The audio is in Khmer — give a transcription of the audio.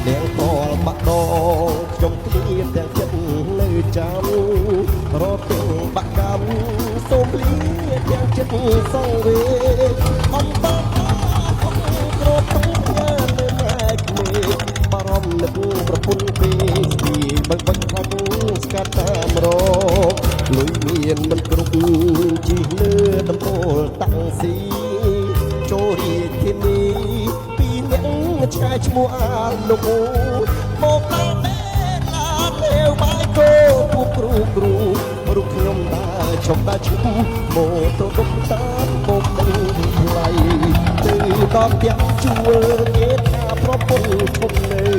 នាងពលបាក់ដងខ្ញុំគ្នាទាំងចិត្តនៅចាំរត់ទាំងបាក់កម្មសូមលីទាំងចិត្តសងវេអំបោក្រពុំញ៉ាំនៅម៉ែក្មេងបារម្ភនឹកប្រពន្ធពេកពីបើបាច់ខ្លាចស្កាត់តាមរកលុយមានមិនគ្រប់ជីលើដំបូលតាំងស៊ីចូលរាជធានីពីអ្នកឆ្ងាយឈ្មោះអាលោកមកដល់ទេឡានហេវបាយគោពួកគ្រូរូបខ្ញុំដើរឈប់ដើរឈ្មោះម៉ូតូដុកតាមបោកនឹងថ្លៃទៅដល់ផ្ទះជួលគេថាប្រពន្ធធំនៅ